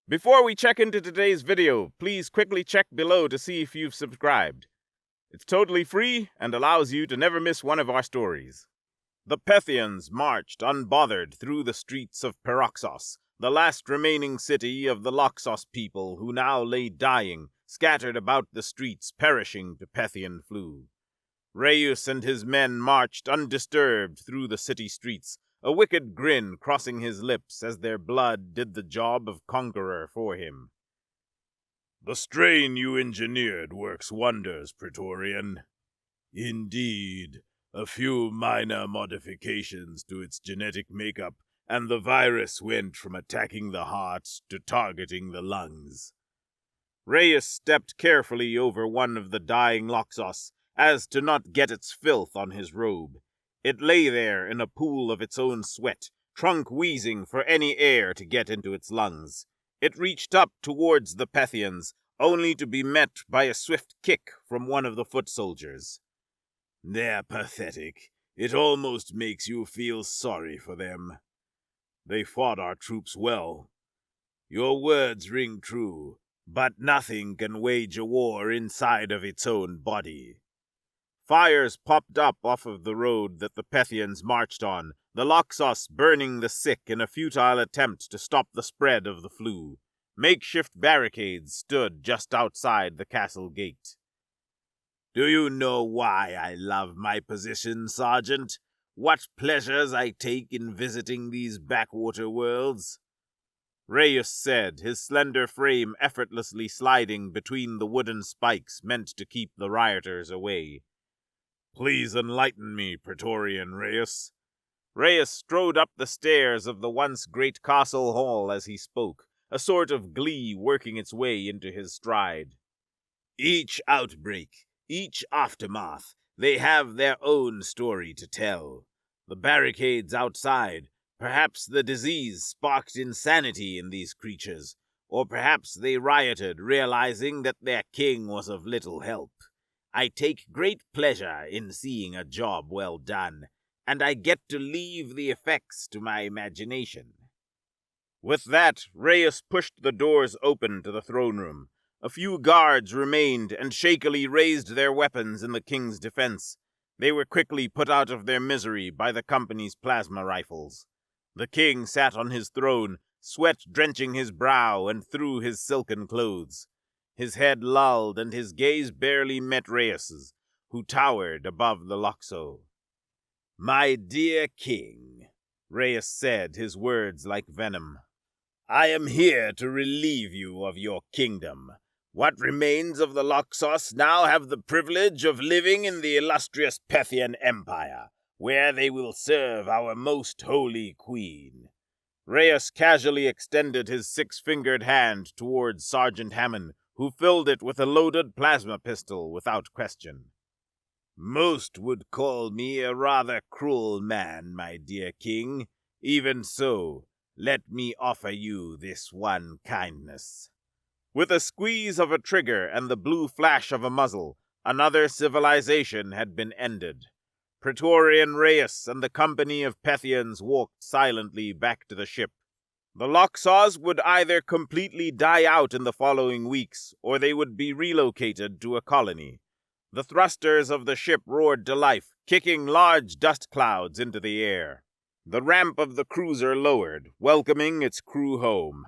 Before we check into today's video, please quickly check below to see if you've subscribed. It's totally free and allows you to never miss one of our stories. The Pethians marched unbothered through the streets of Peroxos, the last remaining city of the Loxos people who now lay dying, scattered about the streets, perishing to Pethian flu. Rheus and his men marched undisturbed through the city streets, a wicked grin crossing his lips as their blood did the job of conqueror for him. "The strain you engineered works wonders, Praetorian. Indeed, a few minor modifications to its genetic makeup, and the virus went from attacking the heart to targeting the lungs." Rheus stepped carefully over one of the dying Loxos, as to not get its filth on his robe. It lay there in a pool of its own sweat, trunk wheezing for any air to get into its lungs. It reached up towards the Pethians, only to be met by a swift kick from one of the foot soldiers. "They're pathetic. It almost makes you feel sorry for them. They fought our troops well. Your words ring true, but nothing can wage a war inside of its own body." Fires popped up off of the road that the Pethians marched on, the Loxos burning the sick in a futile attempt to stop the spread of the flu. Makeshift barricades stood just outside the castle gate. "Do you know why I love my position, Sergeant? What pleasures I take in visiting these backwater worlds?" Rheus said, his slender frame effortlessly sliding between the wooden spikes meant to keep the rioters away. "Please enlighten me, Praetorian Rheus." Rheus strode up the stairs of the once great castle hall as he spoke, a sort of glee working its way into his stride. "Each outbreak, each aftermath, they have their own story to tell. The barricades outside, perhaps the disease sparked insanity in these creatures, or perhaps they rioted, realizing that their king was of little help. I take great pleasure in seeing a job well done, and I get to leave the effects to my imagination." With that, Rheus pushed the doors open to the throne room. A few guards remained and shakily raised their weapons in the king's defense. They were quickly put out of their misery by the company's plasma rifles. The king sat on his throne, sweat drenching his brow and through his silken clothes. His head lolled, and his gaze barely met Rheus's, who towered above the Loxo. "My dear king," Rheus said, his words like venom, "I am here to relieve you of your kingdom. What remains of the Loxos now have the privilege of living in the illustrious Pethian Empire, where they will serve our most holy queen." Rheus casually extended his six-fingered hand towards Sergeant Hammond, who filled it with a loaded plasma pistol without question. "Most would call me a rather cruel man, my dear king. Even so, let me offer you this one kindness." With a squeeze of a trigger and the blue flash of a muzzle, another civilization had been ended. Praetorian Rheus and the company of Pethians walked silently back to the ship. The Loxos would either completely die out in the following weeks, or they would be relocated to a colony. The thrusters of the ship roared to life, kicking large dust clouds into the air. The ramp of the cruiser lowered, welcoming its crew home.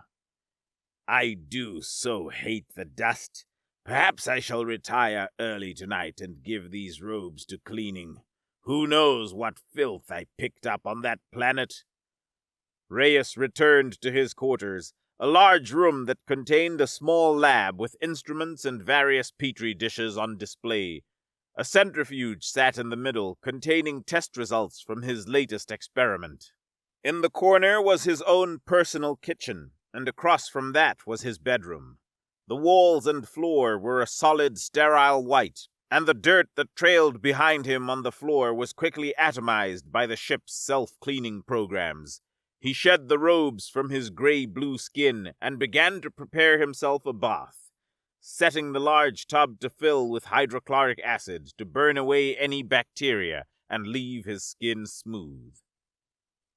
"I do so hate the dust. Perhaps I shall retire early tonight and give these robes to cleaning. Who knows what filth I picked up on that planet?" Rheus returned to his quarters, a large room that contained a small lab with instruments and various petri dishes on display. A centrifuge sat in the middle, containing test results from his latest experiment. In the corner was his own personal kitchen, and across from that was his bedroom. The walls and floor were a solid, sterile white, and the dirt that trailed behind him on the floor was quickly atomized by the ship's self-cleaning programs. He shed the robes from his gray-blue skin and began to prepare himself a bath, setting the large tub to fill with hydrochloric acid to burn away any bacteria and leave his skin smooth.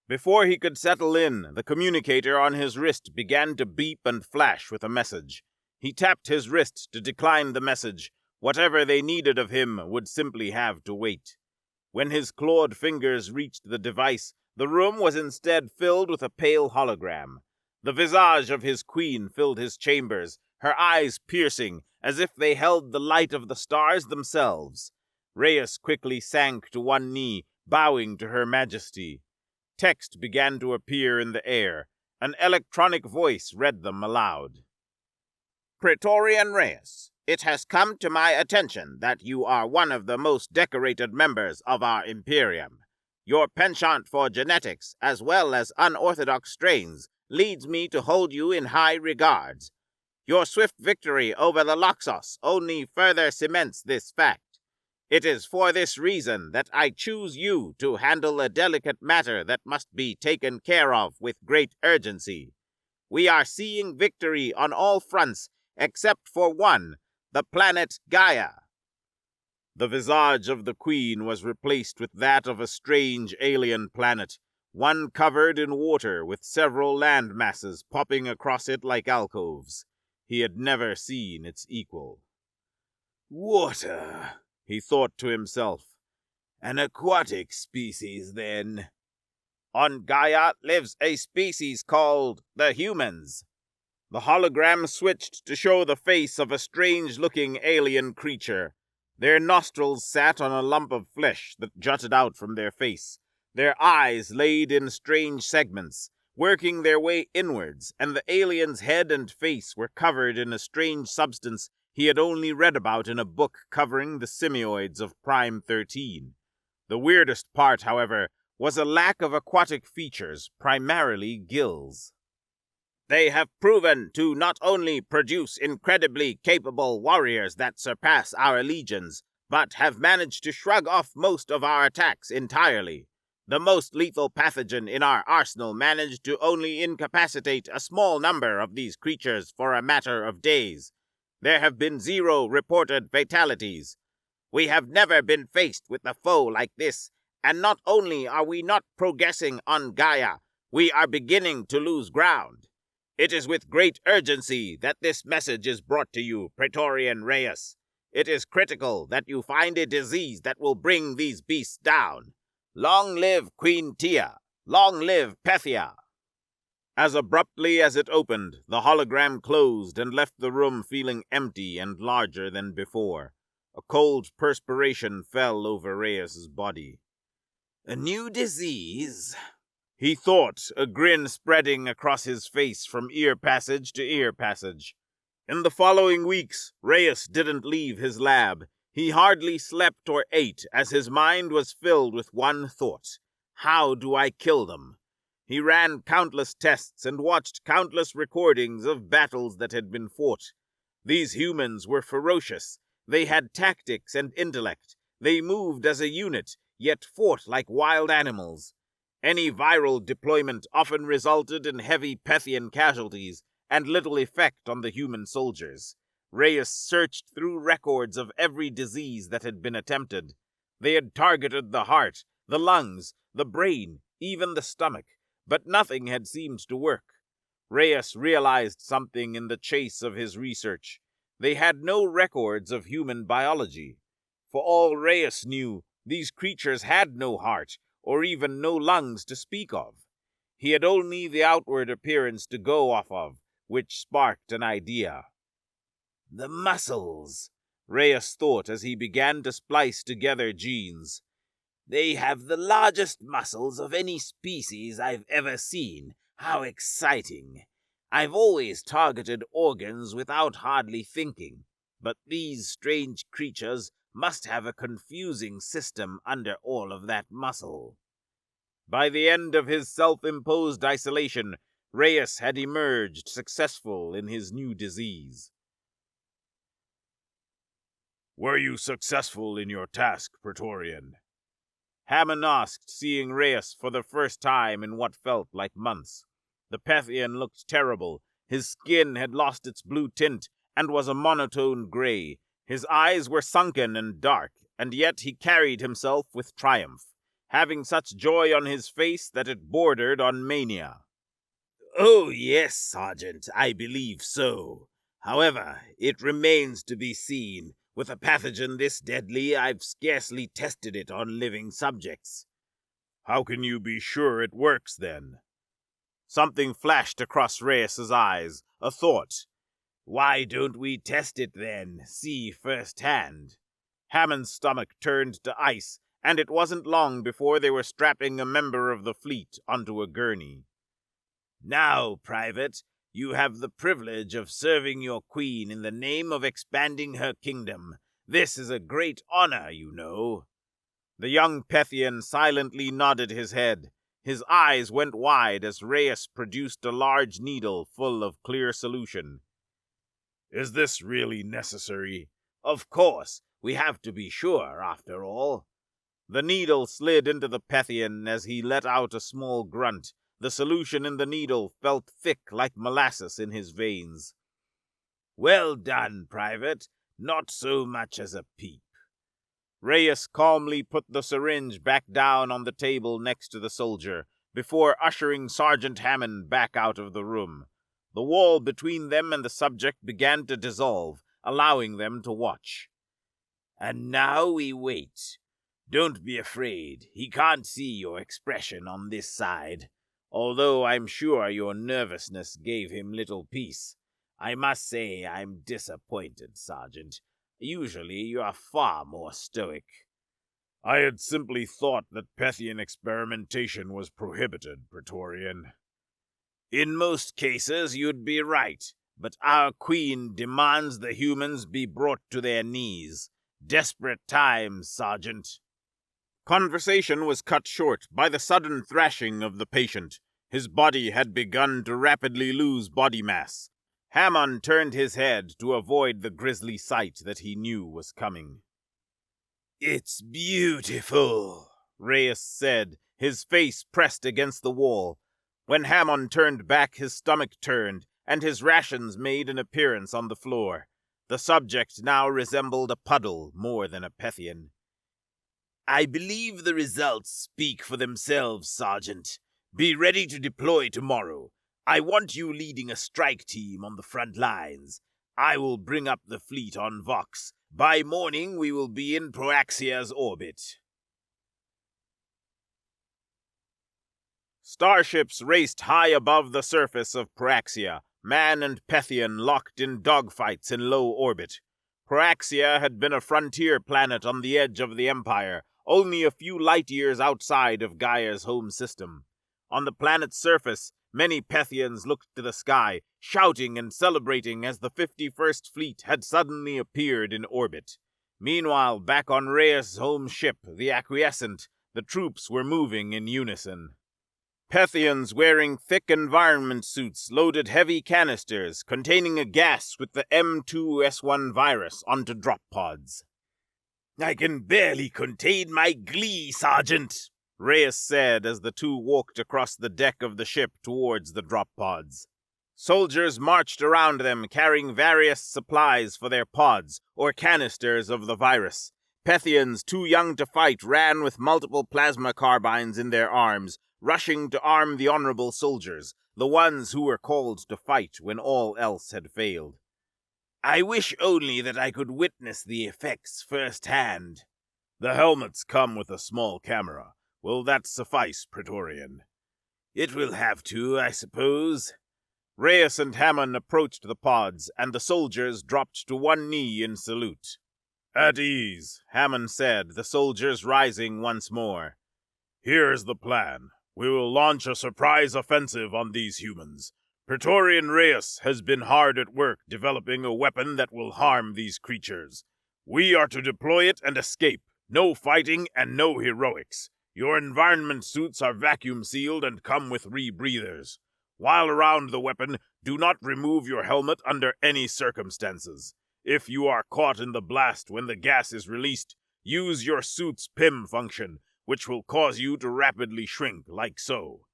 Before he could settle in, the communicator on his wrist began to beep and flash with a message. He tapped his wrist to decline the message. Whatever they needed of him would simply have to wait. When his clawed fingers reached the device, the room was instead filled with a pale hologram. The visage of his queen filled his chambers, her eyes piercing, as if they held the light of the stars themselves. Reyes quickly sank to one knee, bowing to her majesty. Text began to appear in the air. An electronic voice read them aloud. Praetorian Reyes, it has come to my attention that you are one of the most decorated members of our Imperium. Your penchant for genetics, as well as unorthodox strains, leads me to hold you in high regards. Your swift victory over the Loxos only further cements this fact. It is for this reason that I choose you to handle a delicate matter that must be taken care of with great urgency. We are seeing victory on all fronts except for one, the planet Gaia. The visage of the queen was replaced with that of a strange alien planet, one covered in water with several land masses popping across it like alcoves. He had never seen its equal. Water, he thought to himself. An aquatic species, then. On Gaia lives a species called the humans. The hologram switched to show the face of a strange-looking alien creature. Their nostrils sat on a lump of flesh that jutted out from their face. Their eyes laid in strange segments, working their way inwards, and the alien's head and face were covered in a strange substance he had only read about in a book covering the semioids of Prime 13. The weirdest part, however, was a lack of aquatic features, primarily gills. They have proven to not only produce incredibly capable warriors that surpass our legions, but have managed to shrug off most of our attacks entirely. The most lethal pathogen in our arsenal managed to only incapacitate a small number of these creatures for a matter of days. There have been 0 reported fatalities. We have never been faced with a foe like this, and not only are we not progressing on Gaia, we are beginning to lose ground. It is with great urgency that this message is brought to you, Praetorian Reyes. It is critical that you find a disease that will bring these beasts down. Long live Queen Tia! Long live Phthia! As abruptly as it opened, the hologram closed and left the room feeling empty and larger than before. A cold perspiration fell over Reyes's body. A new disease? He thought, a grin spreading across his face from ear passage to ear passage. In the following weeks, Reyes didn't leave his lab. He hardly slept or ate, as his mind was filled with one thought. How do I kill them? He ran countless tests and watched countless recordings of battles that had been fought. These humans were ferocious. They had tactics and intellect. They moved as a unit, yet fought like wild animals. Any viral deployment often resulted in heavy Pethian casualties and little effect on the human soldiers. Reyes searched through records of every disease that had been attempted. They had targeted the heart, the lungs, the brain, even the stomach, but nothing had seemed to work. Reyes realized something in the chase of his research. They had no records of human biology. For all Reyes knew, these creatures had no heart, or even no lungs to speak of. He had only the outward appearance to go off of, which sparked an idea. The muscles, Reyes thought as he began to splice together genes. They have the largest muscles of any species I've ever seen. How exciting. I've always targeted organs without hardly thinking, but these strange creatures must have a confusing system under all of that muscle. By the end of his self-imposed isolation, Reyes had emerged successful in his new disease. Were you successful in your task, Praetorian? Hammond asked, seeing Reyes for the first time in what felt like months. The Pethian looked terrible. His skin had lost its blue tint and was a monotone gray. His eyes were sunken and dark, and yet he carried himself with triumph. having such joy on his face that it bordered on mania. "Oh, yes, Sergeant, I believe so. However, it remains to be seen. With a pathogen this deadly, I've scarcely tested it on living subjects." "How can you be sure it works, then?" Something flashed across Reyes's eyes, a thought. "Why don't we test it, then? See firsthand." Hammond's stomach turned to ice, and it wasn't long before they were strapping a member of the fleet onto a gurney. "Now, Private, you have the privilege of serving your queen in the name of expanding her kingdom. This is a great honor, you know." The young Pethian silently nodded his head. His eyes went wide as Reyes produced a large needle full of clear solution. "Is this really necessary?" "Of course. We have to be sure, after all." The needle slid into the Pethian as he let out a small grunt. The solution in the needle felt thick like molasses in his veins. "Well done, Private. Not so much as a peep." Reyes calmly put the syringe back down on the table next to the soldier, before ushering Sergeant Hammond back out of the room. The wall between them and the subject began to dissolve, allowing them to watch. "And now we wait. Don't be afraid. He can't see your expression on this side, although I'm sure your nervousness gave him little peace. I must say I'm disappointed, Sergeant. Usually you're far more stoic." "I had simply thought that Pethian experimentation was prohibited, Praetorian." "In most cases you'd be right, but our queen demands the humans be brought to their knees. Desperate times, Sergeant." Conversation was cut short by the sudden thrashing of the patient. His body had begun to rapidly lose body mass. Hammond turned his head to avoid the grisly sight that he knew was coming. "It's beautiful," Reyes said, his face pressed against the wall. When Hammond turned back, his stomach turned, and his rations made an appearance on the floor. The subject now resembled a puddle more than a Pethian. "I believe the results speak for themselves, Sergeant. Be ready to deploy tomorrow. I want you leading a strike team on the front lines. I will bring up the fleet on Vox. By morning we will be in Proaxia's orbit." Starships raced high above the surface of Proaxia, man and Pethian locked in dogfights in low orbit. Proaxia had been a frontier planet on the edge of the Empire, only a few light years outside of Gaia's home system. On the planet's surface, many Pethians looked to the sky, shouting and celebrating as the 51st Fleet had suddenly appeared in orbit. Meanwhile, back on Reyes' home ship, the Acquiescent, the troops were moving in unison. Pethians wearing thick environment suits loaded heavy canisters containing a gas with the M2S1 virus onto drop pods. "I can barely contain my glee, Sergeant," Reyes said as the two walked across the deck of the ship towards the drop pods. Soldiers marched around them carrying various supplies for their pods or canisters of the virus. Pethians too young to fight ran with multiple plasma carbines in their arms, rushing to arm the honorable soldiers, the ones who were called to fight when all else had failed. "I wish only that I could witness the effects firsthand." "The helmets come with a small camera. Will that suffice, Praetorian?" "It will have to, I suppose." Reyes and Hammond approached the pods, and the soldiers dropped to one knee in salute. "At ease," Hammond said, the soldiers rising once more. "Here's the plan. We will launch a surprise offensive on these humans. Praetorian Reyes has been hard at work developing a weapon that will harm these creatures. We are to deploy it and escape. No fighting and no heroics. Your environment suits are vacuum sealed and come with rebreathers. While around the weapon, do not remove your helmet under any circumstances. If you are caught in the blast when the gas is released, use your suit's PIM function, which will cause you to rapidly shrink like so."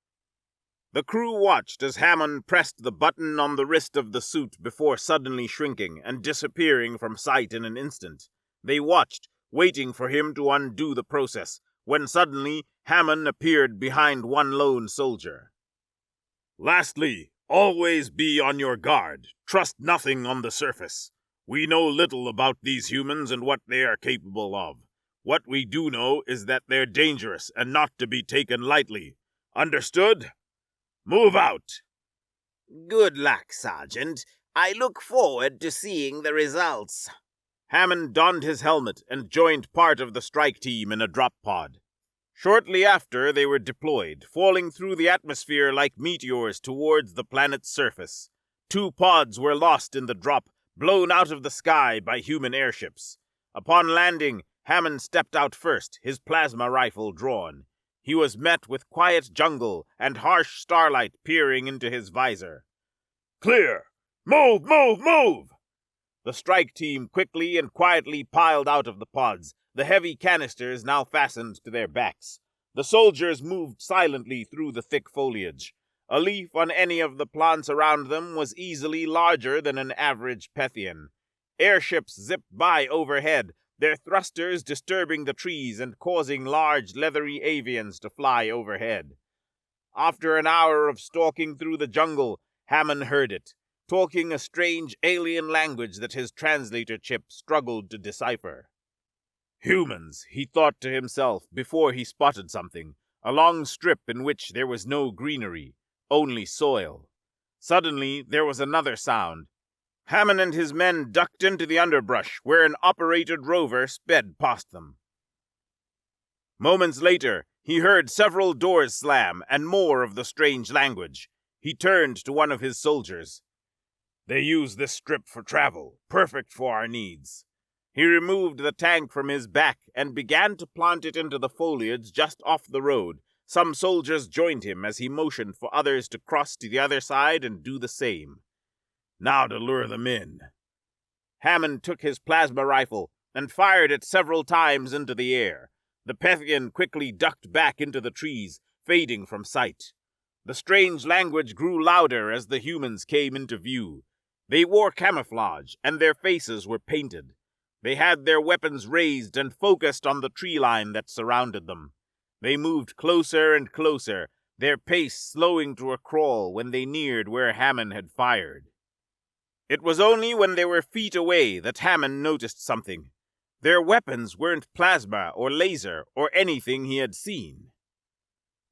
The crew watched as Hammond pressed the button on the wrist of the suit before suddenly shrinking and disappearing from sight in an instant. They watched, waiting for him to undo the process, when suddenly Hammond appeared behind one lone soldier. "Lastly, always be on your guard. Trust nothing on the surface. We know little about these humans and what they are capable of. What we do know is that they're dangerous and not to be taken lightly. Understood? Move out!" Good luck, Sergeant. I look forward to seeing the results. Hammond donned his helmet and joined part of the strike team in a drop pod. Shortly after, they were deployed, falling through the atmosphere like meteors towards the planet's surface. 2 pods were lost in the drop, blown out of the sky by human airships. Upon landing, Hammond stepped out first, his plasma rifle drawn. He was met with quiet jungle and harsh starlight peering into his visor. "Clear! Move, move, move!" The strike team quickly and quietly piled out of the pods, the heavy canisters now fastened to their backs. The soldiers moved silently through the thick foliage. A leaf on any of the plants around them was easily larger than an average Pethian. Airships zipped by overhead, their thrusters disturbing the trees and causing large leathery avians to fly overhead. After an hour of stalking through the jungle, Hammond heard it, talking a strange alien language that his translator chip struggled to decipher. Humans, he thought to himself before he spotted something, a long strip in which there was no greenery, only soil. Suddenly, there was another sound. Hammond and his men ducked into the underbrush, where an operated rover sped past them. Moments later, he heard several doors slam and more of the strange language. He turned to one of his soldiers. "They use this strip for travel, perfect for our needs." He removed the tank from his back and began to plant it into the foliage just off the road. Some soldiers joined him as he motioned for others to cross to the other side and do the same. Now to lure them in. Hammond took his plasma rifle and fired it several times into the air. The Pethian quickly ducked back into the trees, fading from sight. The strange language grew louder as the humans came into view. They wore camouflage, and their faces were painted. They had their weapons raised and focused on the tree line that surrounded them. They moved closer and closer, their pace slowing to a crawl when they neared where Hammond had fired. It was only when they were feet away that Hammond noticed something. Their weapons weren't plasma or laser or anything he had seen.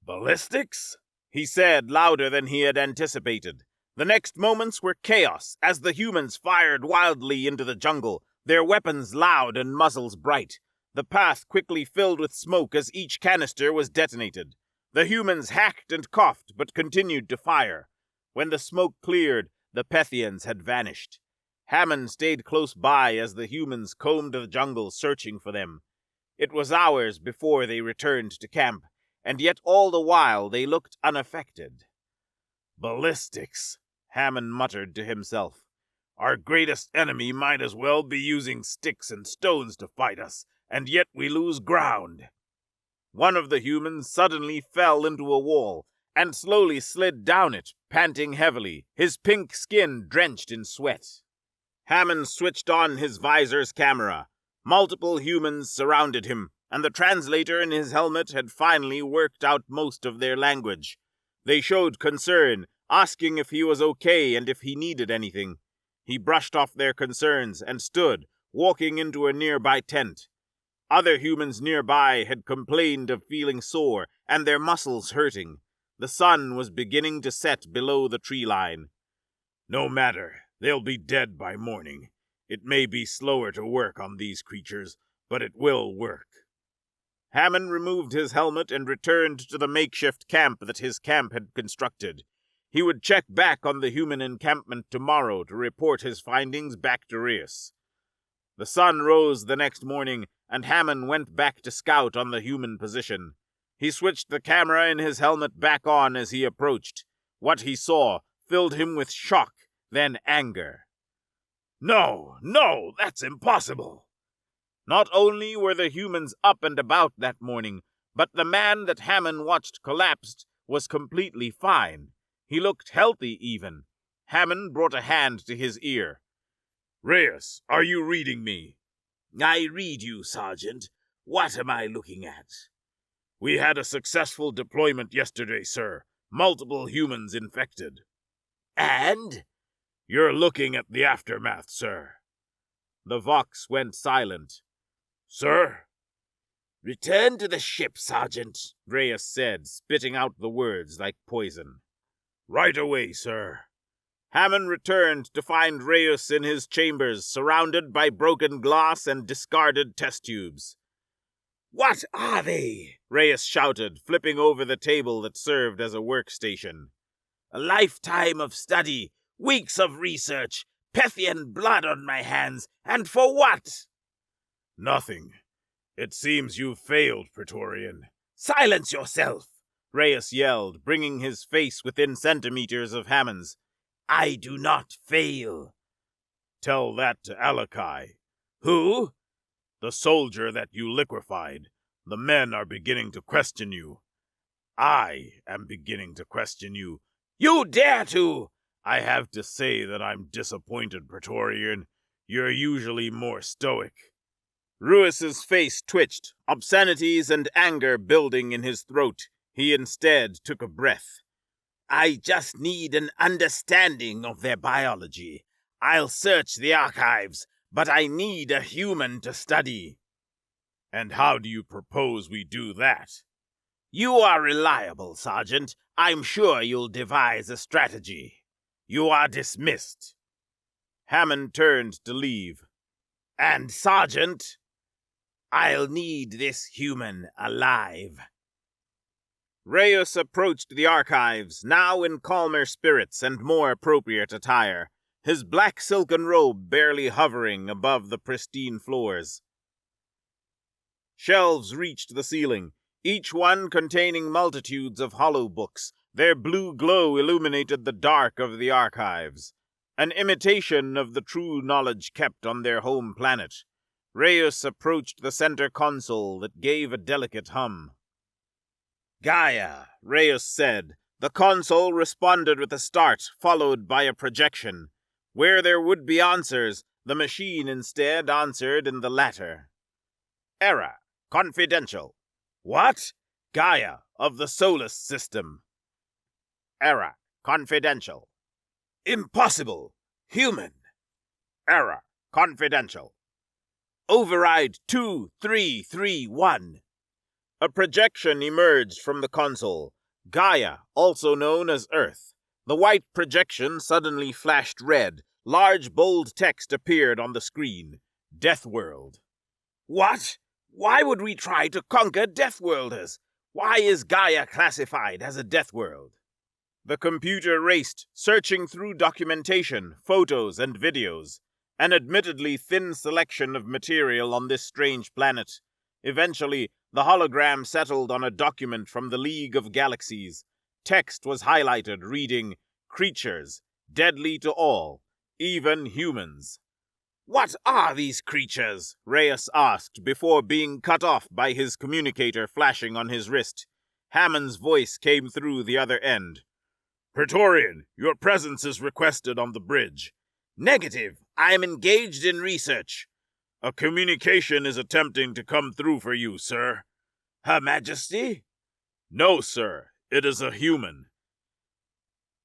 "Ballistics?" he said, louder than he had anticipated. The next moments were chaos as the humans fired wildly into the jungle, their weapons loud and muzzles bright. The path quickly filled with smoke as each canister was detonated. The humans hacked and coughed but continued to fire. When the smoke cleared, the Pethians had vanished. Hammond stayed close by as the humans combed the jungle searching for them. It was hours before they returned to camp, and yet all the while they looked unaffected. "Ballistics," Hammond muttered to himself. "Our greatest enemy might as well be using sticks and stones to fight us, and yet we lose ground." One of the humans suddenly fell into a wall and slowly slid down it, panting heavily, his pink skin drenched in sweat. Hammond switched on his visor's camera. Multiple humans surrounded him, and the translator in his helmet had finally worked out most of their language. They showed concern, asking if he was okay and if he needed anything. He brushed off their concerns and stood, walking into a nearby tent. Other humans nearby had complained of feeling sore and their muscles hurting. The sun was beginning to set below the tree line. "No matter, they'll be dead by morning. It may be slower to work on these creatures, but it will work." Hammond removed his helmet and returned to the makeshift camp that his camp had constructed. He would check back on the human encampment tomorrow to report his findings back to Rios. The sun rose the next morning, and Hammond went back to scout on the human position. He switched the camera in his helmet back on as he approached. What he saw filled him with shock, then anger. No, that's impossible. Not only were the humans up and about that morning, but the man that Hammond watched collapsed was completely fine. He looked healthy even. Hammond brought a hand to his ear. "Reyes, are you reading me?" "I read you, Sergeant. What am I looking at?" We had a successful deployment yesterday, sir. Multiple humans infected. And? You're looking at the aftermath, sir. The Vox went silent. Sir? Return to the ship, Sergeant, Reyes said, spitting out the words like poison. Right away, sir. Hammond returned to find Reyes in his chambers, surrounded by broken glass and discarded test tubes. What are they? Reyes shouted, flipping over the table that served as a workstation. A lifetime of study, weeks of research, Pethian blood on my hands, and for what? Nothing. It seems you've failed, Praetorian. Silence yourself, Reyes yelled, bringing his face within centimeters of Hammond's. I do not fail. Tell that to Alakai. Who? The soldier that you liquefied. The men are beginning to question you. I am beginning to question you. You dare to! I have to say that I'm disappointed, Praetorian. You're usually more stoic. Ruis's face twitched, obscenities and anger building in his throat. He instead took a breath. I just need an understanding of their biology. I'll search the archives, but I need a human to study. And how do you propose we do that? You are reliable, Sergeant. I'm sure you'll devise a strategy. You are dismissed. Hammond turned to leave. And, Sergeant, I'll need this human alive. Reyes approached the archives, now in calmer spirits and more appropriate attire, his black silken robe barely hovering above the pristine floors. Shelves reached the ceiling, each one containing multitudes of hollow books. Their blue glow illuminated the dark of the archives, an imitation of the true knowledge kept on their home planet. Reyes approached the center console that gave a delicate hum. Gaia, Reyes said. The console responded with a start, followed by a projection. Where there would be answers, the machine instead answered in the latter. Error. Confidential. What? Gaia of the Solus system. Error. Confidential. Impossible. Human. Error. Confidential. Override 2331. A projection emerged from the console. Gaia, also known as Earth. The white projection suddenly flashed red. Large, bold text appeared on the screen. Deathworld. What? Why would we try to conquer Deathworlders? Why is Gaia classified as a Deathworld? The computer raced, searching through documentation, photos, and videos. An admittedly thin selection of material on this strange planet. Eventually, the hologram settled on a document from the League of Galaxies. Text was highlighted reading, "Creatures, deadly to all, even humans." What are these creatures? Reyes asked before being cut off by his communicator flashing on his wrist. Hammond's voice came through the other end. Praetorian, your presence is requested on the bridge. Negative. I'm engaged in research. A communication is attempting to come through for you, sir. Her Majesty? No, sir. It is a human.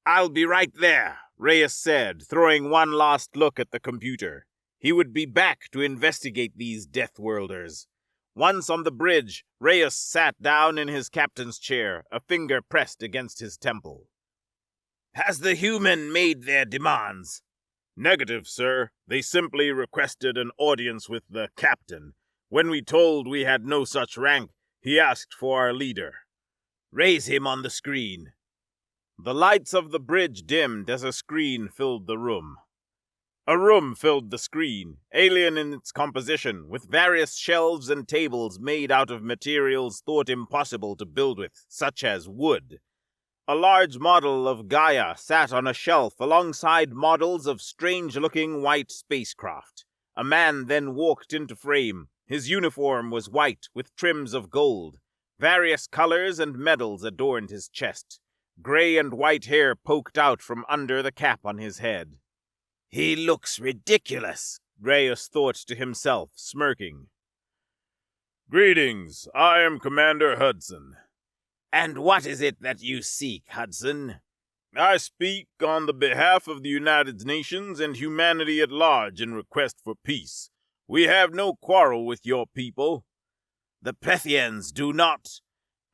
I'll be right there, Reyes said, throwing one last look at the computer. He would be back to investigate these Deathworlders. Once on the bridge, Reyes sat down in his captain's chair, a finger pressed against his temple. Has the human made their demands? Negative, sir. They simply requested an audience with the captain. When we told we had no such rank, he asked for our leader. Raise him on the screen. The lights of the bridge dimmed as a screen filled the room. A room filled the screen, alien in its composition, with various shelves and tables made out of materials thought impossible to build with, such as wood. A large model of Gaia sat on a shelf alongside models of strange-looking white spacecraft. A man then walked into frame. His uniform was white with trims of gold. Various colors and medals adorned his chest. Gray and white hair poked out from under the cap on his head. He looks ridiculous, Reyes thought to himself, smirking. Greetings, I am Commander Hudson. And what is it that you seek, Hudson? I speak on the behalf of the United Nations and humanity at large in request for peace. We have no quarrel with your people. The Pethians do not.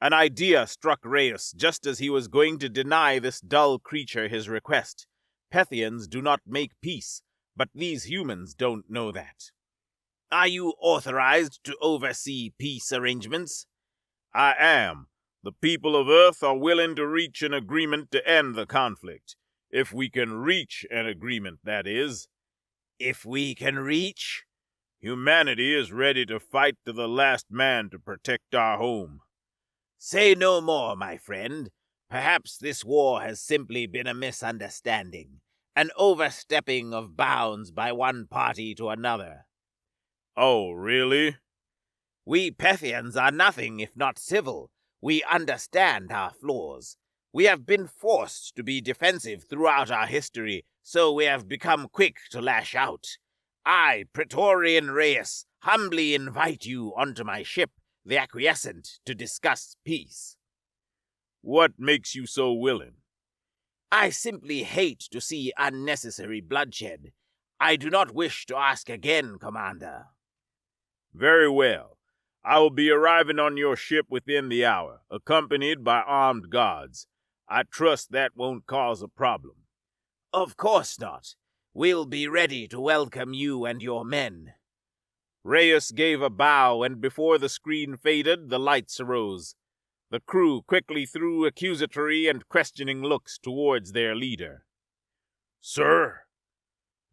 An idea struck Reyes just as he was going to deny this dull creature his request. Pethians do not make peace, but these humans don't know that. Are you authorized to oversee peace arrangements? I am. The people of Earth are willing to reach an agreement to end the conflict. If we can reach an agreement, that is. If we can reach? Humanity is ready to fight to the last man to protect our home. Say no more, my friend. Perhaps this war has simply been a misunderstanding, an overstepping of bounds by one party to another. Oh, really? We Pethians are nothing if not civil. We understand our flaws. We have been forced to be defensive throughout our history, so we have become quick to lash out. I, Praetorian Reyes, humbly invite you onto my ship, the Acquiescent, to discuss peace. What makes you so willing? I simply hate to see unnecessary bloodshed. I do not wish to ask again, Commander. Very well. I will be arriving on your ship within the hour, accompanied by armed guards. I trust that won't cause a problem. Of course not. We'll be ready to welcome you and your men. Reyes gave a bow, and before the screen faded, the lights arose. The crew quickly threw accusatory and questioning looks towards their leader. Sir?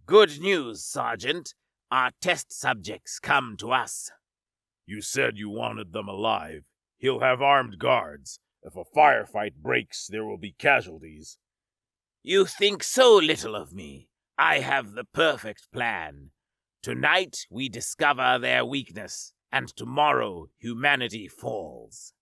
Good news, Sergeant. Our test subjects come to us. You said you wanted them alive. He'll have armed guards. If a firefight breaks, there will be casualties. You think so little of me. I have the perfect plan. Tonight we discover their weakness, and tomorrow humanity falls.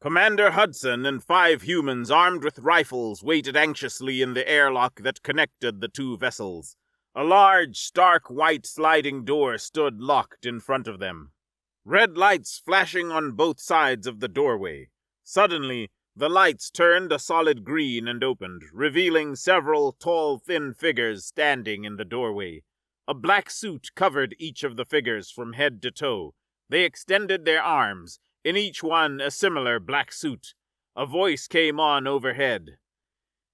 Commander Hudson and 5 humans armed with rifles waited anxiously in the airlock that connected the 2 vessels. A large, stark white sliding door stood locked in front of them. Red lights flashing on both sides of the doorway. Suddenly, the lights turned a solid green and opened, revealing several tall, thin figures standing in the doorway. A black suit covered each of the figures from head to toe. They extended their arms, in each one a similar black suit. A voice came on overhead.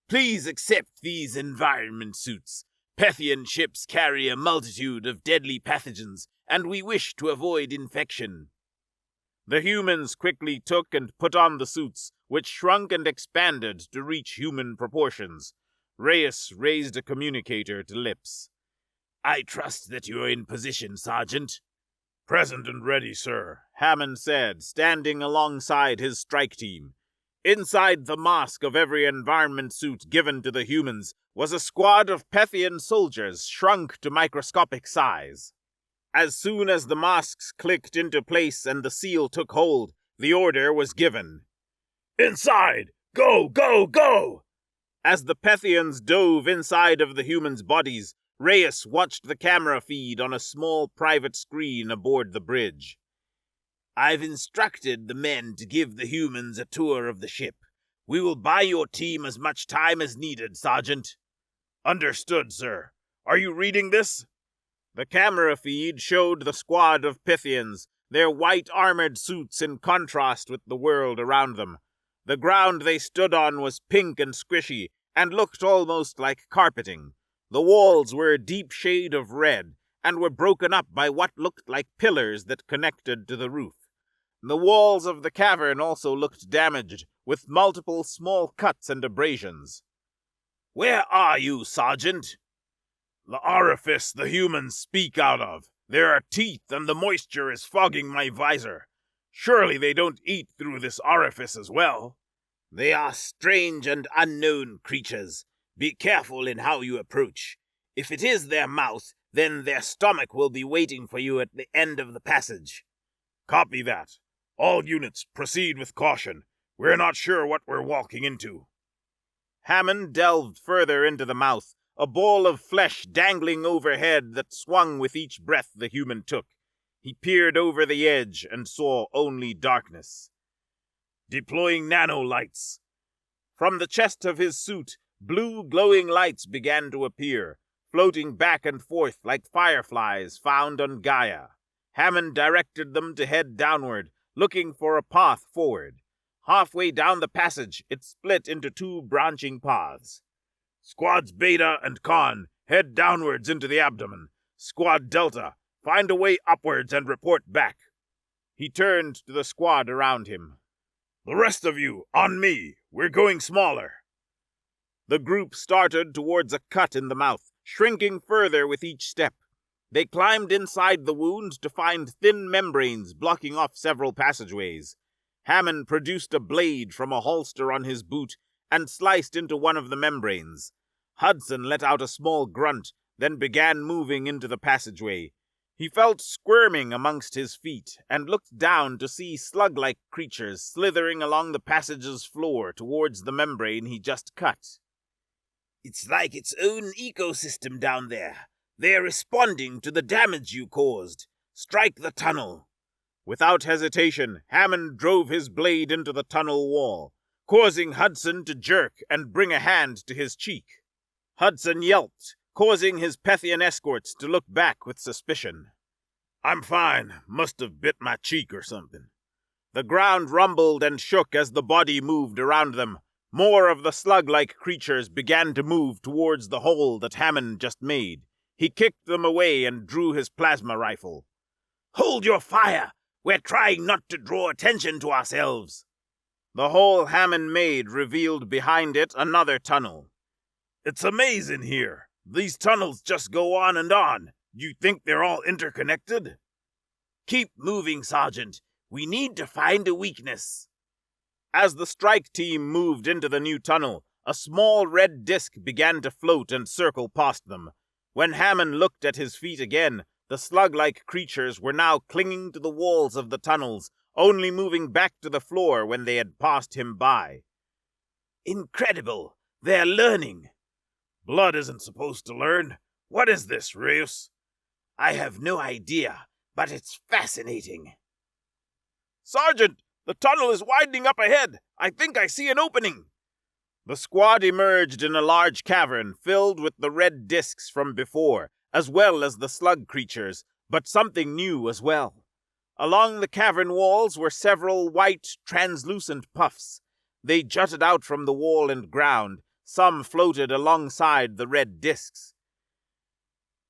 Please accept these environment suits. Pethian ships carry a multitude of deadly pathogens, and we wish to avoid infection. The humans quickly took and put on the suits, which shrunk and expanded to reach human proportions. Reyes raised a communicator to lips. I trust that you are in position, Sergeant. Present and ready, sir, Hammond said, standing alongside his strike team. Inside the mask of every environment suit given to the humans was a squad of Pethian soldiers shrunk to microscopic size. As soon as the masks clicked into place and the seal took hold, the order was given. Inside! Go, go, go! As the Pethians dove inside of the humans' bodies, Reyes watched the camera feed on a small private screen aboard the bridge. I've instructed the men to give the humans a tour of the ship. We will buy your team as much time as needed, Sergeant. Understood, sir. Are you reading this? The camera feed showed the squad of Pythians, their white armored suits in contrast with the world around them. The ground they stood on was pink and squishy, and looked almost like carpeting. The walls were a deep shade of red, and were broken up by what looked like pillars that connected to the roof. The walls of the cavern also looked damaged, with multiple small cuts and abrasions. Where are you, Sergeant? The orifice the humans speak out of. There are teeth, and the moisture is fogging my visor. Surely they don't eat through this orifice as well. They are strange and unknown creatures. Be careful in how you approach. If it is their mouth, then their stomach will be waiting for you at the end of the passage. Copy that. All units, proceed with caution. We're not sure what we're walking into. Hammond delved further into the mouth, a ball of flesh dangling overhead that swung with each breath the human took. He peered over the edge and saw only darkness. Deploying nanolights. From the chest of his suit, blue glowing lights began to appear, floating back and forth like fireflies found on Gaia. Hammond directed them to head downward, looking for a path forward. Halfway down the passage, it split into two branching paths. Squads Beta and Con, head downwards into the abdomen. Squad Delta, find a way upwards and report back. He turned to the squad around him. The rest of you, on me. We're going smaller. The group started towards a cut in the mouth, shrinking further with each step. They climbed inside the wound to find thin membranes blocking off several passageways. Hammond produced a blade from a holster on his boot and sliced into one of the membranes. Hudson let out a small grunt, then began moving into the passageway. He felt squirming amongst his feet and looked down to see slug-like creatures slithering along the passage's floor towards the membrane he just cut. It's like its own ecosystem down there. They're responding to the damage you caused. Strike the tunnel. Without hesitation, Hammond drove his blade into the tunnel wall, causing Hudson to jerk and bring a hand to his cheek. Hudson yelped, causing his Pethian escorts to look back with suspicion. I'm fine. Must have bit my cheek or something. The ground rumbled and shook as the body moved around them. More of the slug-like creatures began to move towards the hole that Hammond just made. He kicked them away and drew his plasma rifle. Hold your fire! We're trying not to draw attention to ourselves. The hole Hammond made revealed behind it another tunnel. It's amazing here. These tunnels just go on and on. You think they're all interconnected? Keep moving, Sergeant. We need to find a weakness. As the strike team moved into the new tunnel, a small red disk began to float and circle past them. When Hammond looked at his feet again, the slug-like creatures were now clinging to the walls of the tunnels, only moving back to the floor when they had passed him by. Incredible! They're learning. Blood isn't supposed to learn. What is this, Reus? I have no idea, but it's fascinating. Sergeant, the tunnel is widening up ahead. I think I see an opening. The squad emerged in a large cavern filled with the red discs from before, as well as the slug creatures, but something new as well. Along the cavern walls were several white, translucent puffs. They jutted out from the wall and ground. Some floated alongside the red discs.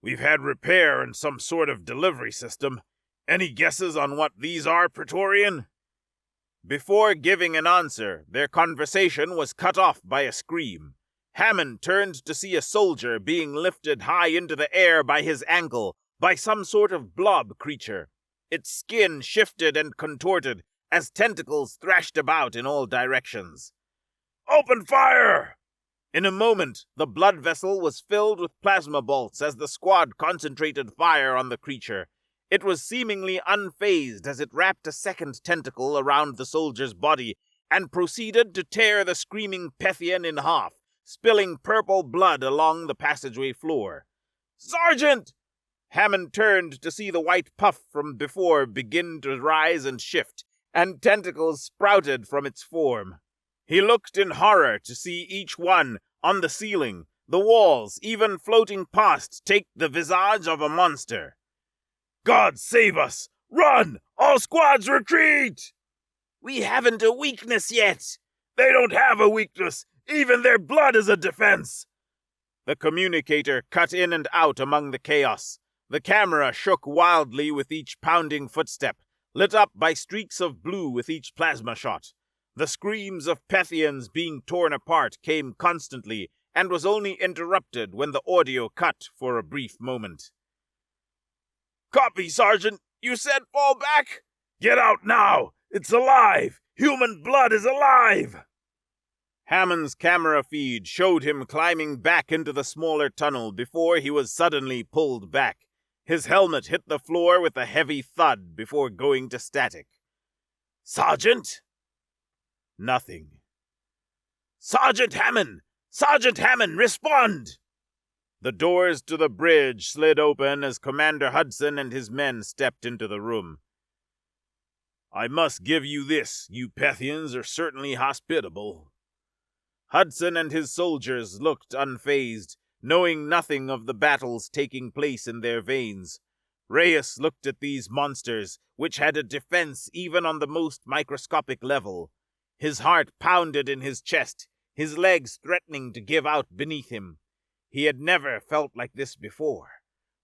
We've had repair and some sort of delivery system. Any guesses on what these are, Praetorian? Before giving an answer, their conversation was cut off by a scream. Hammond turned to see a soldier being lifted high into the air by his ankle by some sort of blob creature. Its skin shifted and contorted as tentacles thrashed about in all directions. Open fire! In a moment, the blood vessel was filled with plasma bolts as the squad concentrated fire on the creature. It was seemingly unfazed as it wrapped a second tentacle around the soldier's body and proceeded to tear the screaming Pethian in half, spilling purple blood along the passageway floor. "Sergeant!" Hammond turned to see the white puff from before begin to rise and shift, and tentacles sprouted from its form. He looked in horror to see each one, on the ceiling, the walls, even floating past, take the visage of a monster. God save us! Run! All squads retreat! We haven't a weakness yet. They don't have a weakness. Even their blood is a defense. The communicator cut in and out among the chaos. The camera shook wildly with each pounding footstep, lit up by streaks of blue with each plasma shot. The screams of Pethians being torn apart came constantly and was only interrupted when the audio cut for a brief moment. Copy, Sergeant. You said fall back? Get out now. It's alive. Human blood is alive. Hammond's camera feed showed him climbing back into the smaller tunnel before he was suddenly pulled back. His helmet hit the floor with a heavy thud before going to static. Sergeant? Nothing. Sergeant Hammond! Sergeant Hammond, respond! The doors to the bridge slid open as Commander Hudson and his men stepped into the room. I must give you this, you Pethians are certainly hospitable. Hudson and his soldiers looked unfazed, knowing nothing of the battles taking place in their veins. Reyes looked at these monsters, which had a defense even on the most microscopic level. His heart pounded in his chest, his legs threatening to give out beneath him. He had never felt like this before.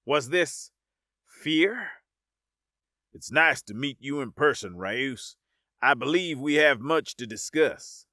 Was this fear? It's nice to meet you in person, Reyes. I believe we have much to discuss.